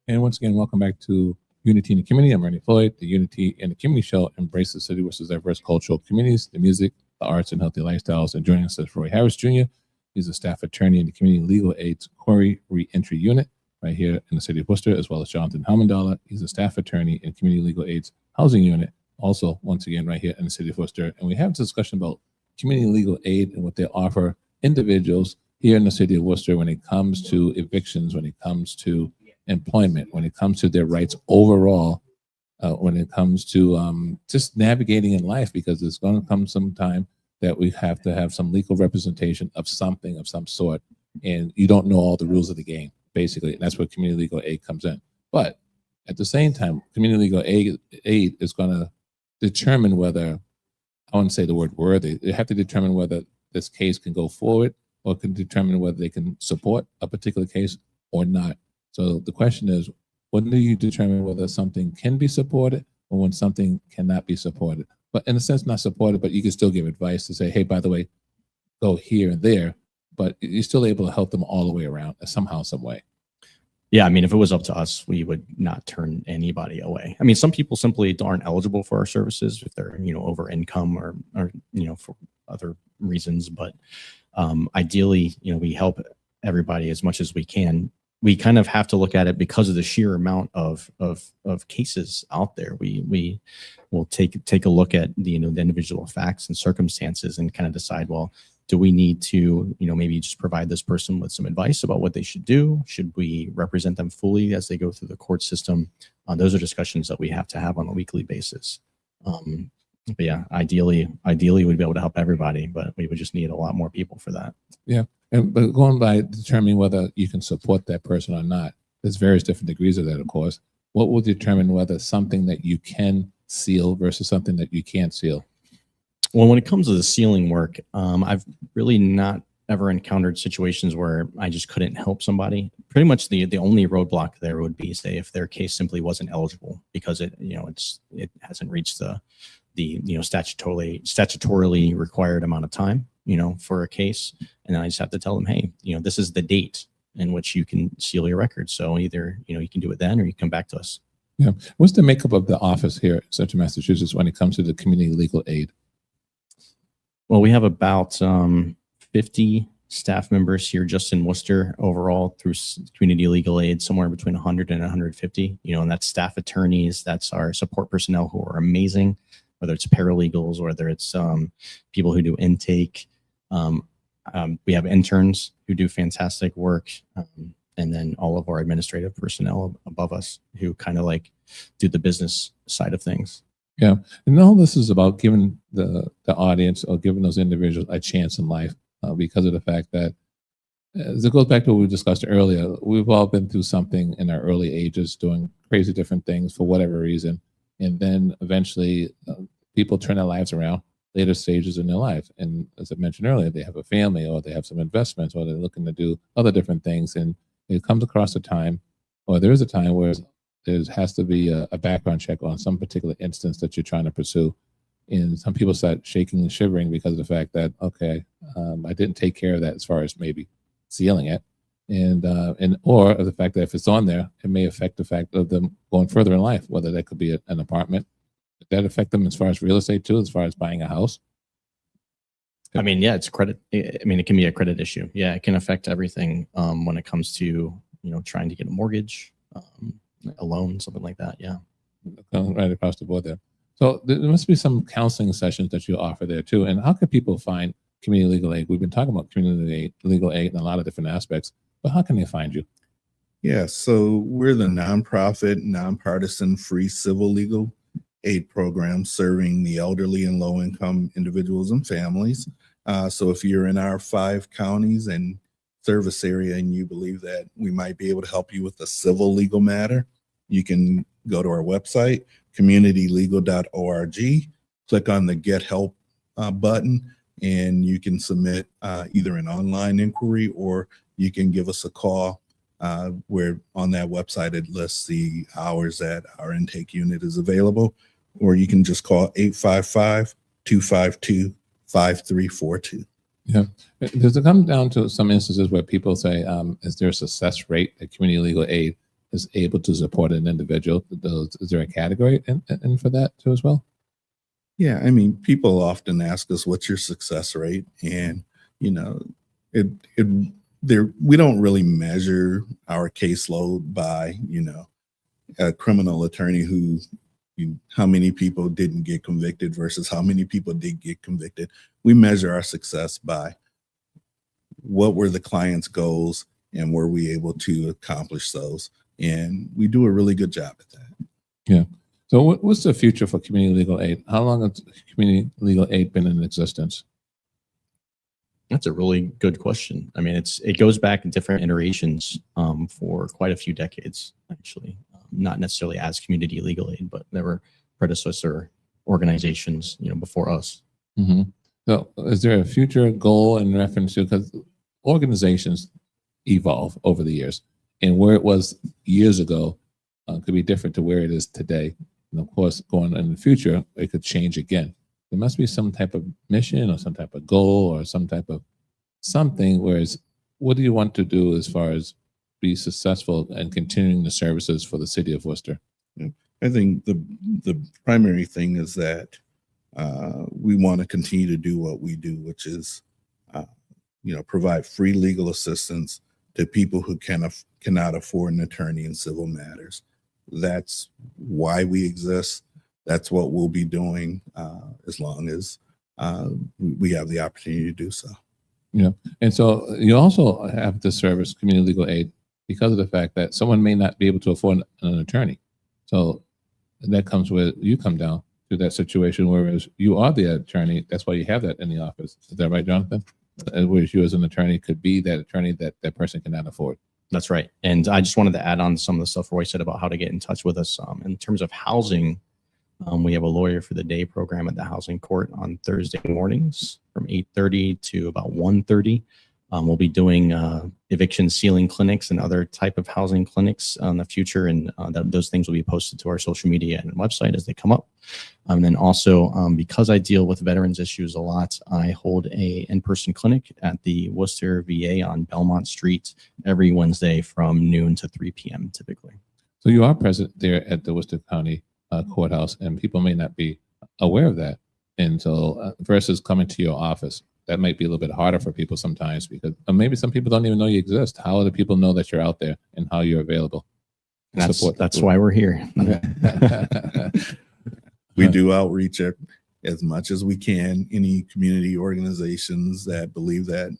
And once again, welcome back to Unity in the Community. I'm Ernie Floyd. The Unity in the Community show embraces the city, which is diverse cultural communities, the music, the arts, and healthy lifestyles. And joining us is Roy Harris Jr. He's a staff attorney in the Community Legal Aid's Quarry Reentry Unit right here in the city of Worcester, as well as Jonathan Helmandala. He's a staff attorney in Community Legal Aid's Housing Unit, also, once again, right here in the city of Worcester. And we have a discussion about community legal aid and what they offer individuals here in the city of Worcester when it comes to evictions, when it comes to employment, when it comes to their rights overall, when it comes to just navigating in life, because there's going to come some time that we have to have some legal representation of something of some sort, and you don't know all the rules of the game, basically. And that's where community legal aid comes in. But at the same time, community legal aid is going to determine whether, I wouldn't say the word worthy, they have to determine whether this case can go forward, or can determine whether they can support a particular case or not. So the question is, when do you determine whether something can be supported or when something cannot be supported? But in a sense, not supported, but you can still give advice to say, hey, by the way, go here and there, but you're still able to help them all the way around somehow, some way. Yeah, I mean, if it was up to us, we would not turn anybody away. I mean, some people simply aren't eligible for our services if they're, over income or for other reasons. But ideally, we help everybody as much as we can. We kind of have to look at it because of the sheer amount of cases out there. We will take a look at the individual facts and circumstances and kind of decide, well, do we need to maybe just provide this person with some advice about what they should do? Should we represent them fully as they go through the court system? Those are discussions that we have to have on a weekly basis. But yeah, ideally we'd be able to help everybody, but we would just need a lot more people for that. Yeah. But going by determining whether you can support that person or not, there's various different degrees of that, of course. What will determine whether something that you can seal versus something that you can't seal? Well, when it comes to the sealing work, I've really not ever encountered situations where I just couldn't help somebody. Pretty much the only roadblock there would be, say, if their case simply wasn't eligible because it hasn't reached the statutorily required amount of time, for a case. And then I just have to tell them, hey, this is the date. in which you can seal your record. So either, you can do it then or you come back to us. Yeah. What's the makeup of the office here in Central Massachusetts when it comes to the community legal aid? Well, we have about 50 staff members here just in Worcester overall through community legal aid, somewhere between 100 and 150, and that's staff attorneys. That's our support personnel who are amazing, whether it's paralegals, whether it's people who do intake. We have interns who do fantastic work. And then all of our administrative personnel above us who kind of like do the business side of things. Yeah. And all this is about giving the audience or giving those individuals a chance in life because of the fact that, as it goes back to what we discussed earlier, we've all been through something in our early ages, doing crazy different things for whatever reason. And then eventually people turn their lives around later stages in their life. And as I mentioned earlier, they have a family or they have some investments or they're looking to do other different things. And it comes across a time, or there is a time where there has to be a background check on some particular instance that you're trying to pursue. And some people start shaking and shivering because of the fact that, okay, I didn't take care of that as far as maybe sealing it. And or the fact that if it's on there, it may affect the fact of them going further in life, whether that could be an apartment. Did that affect them as far as real estate too, as far as buying a house? I mean, yeah, it's credit. I mean, it can be a credit issue. Yeah, it can affect everything when it comes to, trying to get a mortgage, a loan, something like that. Yeah. Right across the board there. So there must be some counseling sessions that you offer there too. And how can people find community legal aid? We've been talking about community legal aid in a lot of different aspects, but how can they find you? Yeah, so we're the nonprofit, nonpartisan, free civil legal aid program serving the elderly and low-income individuals and families. So if you're in our 5 counties and service area and you believe that we might be able to help you with a civil legal matter, you can go to our website, communitylegal.org, click on the Get Help button, and you can submit either an online inquiry or you can give us a call. Where on that website it lists the hours that our intake unit is available, or you can just call 855-252-5342. Yeah. Does it come down to some instances where people say, is there a success rate that community legal aid is able to support an individual? Is there a category and for that too as well? Yeah, I mean, people often ask us, what's your success rate? And, we don't really measure our caseload by, a criminal attorney who, how many people didn't get convicted versus how many people did get convicted. We measure our success by what were the client's goals and were we able to accomplish those? And we do a really good job at that. Yeah. So what's the future for community legal aid? How long has community legal aid been in existence? That's a really good question. I mean, it goes back in different iterations for quite a few decades, actually. Not necessarily as community legal aid, but there were predecessor organizations, before us. Mm-hmm. So is there a future goal in reference to, because organizations evolve over the years, and where it was years ago could be different to where it is today. And of course, going in the future, it could change again. There must be some type of mission or some type of goal or some type of something, whereas what do you want to do as far as be successful and continuing the services for the city of Worcester? Yeah. I think the primary thing is that we want to continue to do what we do, which is, provide free legal assistance to people who cannot afford an attorney in civil matters. That's why we exist. That's what we'll be doing as long as we have the opportunity to do so. Yeah. And so you also have the service, community legal aid, because of the fact that someone may not be able to afford an attorney. So that comes where you come down to that situation, whereas you are the attorney. That's why you have that in the office. Is that right, Jonathan? Whereas you as an attorney could be that attorney that that person cannot afford. That's right. And I just wanted to add on some of the stuff Roy said about how to get in touch with us. In terms of housing, we have a lawyer for the day program at the housing court on Thursday mornings from 8:30 to about 1:30. We'll be doing eviction sealing clinics and other type of housing clinics in the future, and those things will be posted to our social media and website as they come up. And then also, because I deal with veterans issues a lot, I hold a in-person clinic at the Worcester VA on Belmont Street every Wednesday from noon to 3 p.m. typically. So you are present there at the Worcester County Courthouse, and people may not be aware of that. And so versus coming to your office, that might be a little bit harder for people sometimes because maybe some people don't even know you exist. How do people know that you're out there and how you're available? That's why we're here. We do outreach as much as we can. Any community organizations that believe that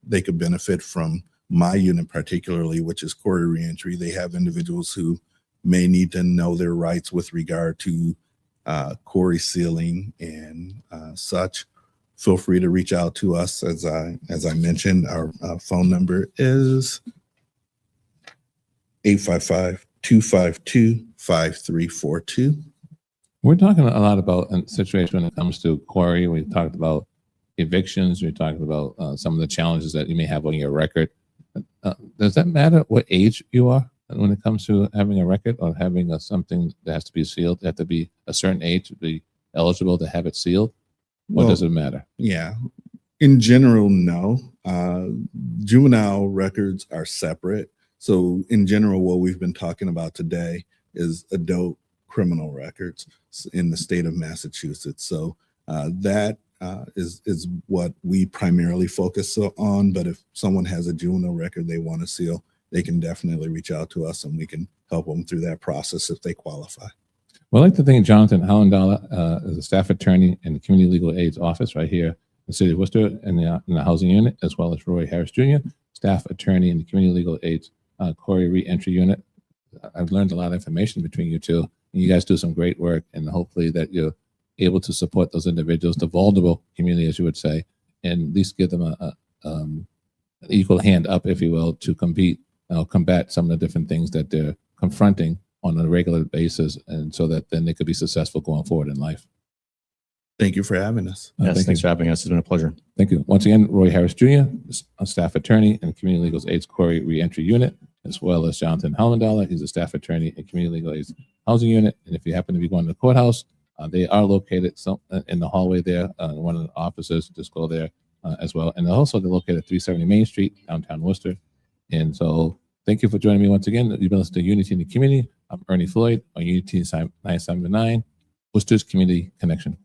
they could benefit from my unit particularly, which is Corey Reentry. They have individuals who may need to know their rights with regard to Corey sealing and such. Feel free to reach out to us. As I mentioned, our phone number is 855-252-5342. We're talking a lot about a situation when it comes to Corey. We talked about evictions. We talked about some of the challenges that you may have on your record. Does that matter what age you are when it comes to having a record or having something that has to be sealed? You have to be a certain age to be eligible to have it sealed? Or does it matter? Yeah. In general, no. Juvenile records are separate. So in general, what we've been talking about today is adult criminal records in the state of Massachusetts. So that is what we primarily focus on. But if someone has a juvenile record they want to seal, they can definitely reach out to us and we can help them through that process if they qualify. Well, I'd like to thank Jonathan Howendala as a staff attorney in the Community Legal Aid's office right here in the city of Worcester in the housing unit, as well as Roy Harris Jr., staff attorney in the Community Legal Aid's Corey Reentry unit. I've learned a lot of information between you two. And you guys do some great work, and hopefully that you're able to support those individuals, the vulnerable community, as you would say, and at least give them an equal hand up, if you will, to combat some of the different things that they're confronting on a regular basis, and so that then they could be successful going forward in life. Thank you for having us. Yes, thanks for having us. It's been a pleasure. Thank you. Once again, Roy Harris Jr., a staff attorney in Community Legal Aid's Corey Reentry Unit, as well as Jonathan Howendala. He's a staff attorney in Community Legal Aid's Housing Unit. And if you happen to be going to the courthouse, they are located in the hallway there, in one of the offices. Just go there as well. And also they're located at 370 Main Street, downtown Worcester. And so thank you for joining me once again. You've been listening to Unity in the Community. I'm Ernie Floyd on Unity 979, Worcester's Community Connection.